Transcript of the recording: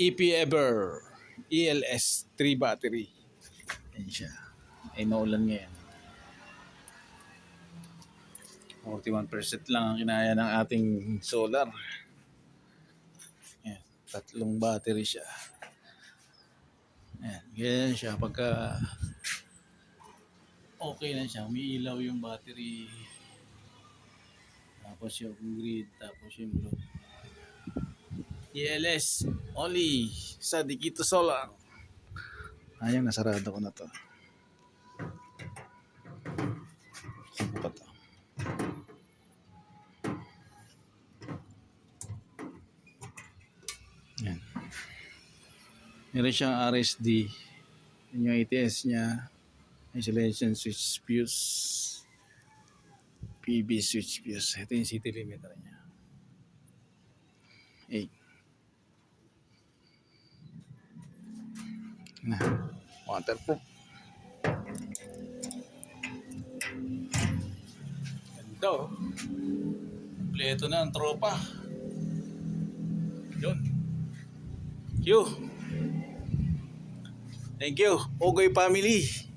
EP Ever ELS 3 battery. Yan siya. Ay maulan ngayon. 41% lang ang kinaya ng ating solar. Yan. 3 battery siya. Yan. Ganyan siya. Pagka okay na siya, umiilaw yung battery. Tapos yung grid, tapos yung blue. ELS only sa Dikito Solar. Ayun, nasarado ko na to. Saan pa to? Yan. Meron siyang RSD. Yan yung ATS niya. Isolation switch fuse. PB switch fuse. Ito yung city limiter niya. 8. Na. Waterproof. Ganda oh. Kompleto na ang tropa. Yun. Thank you. Thank you, Ogoy family.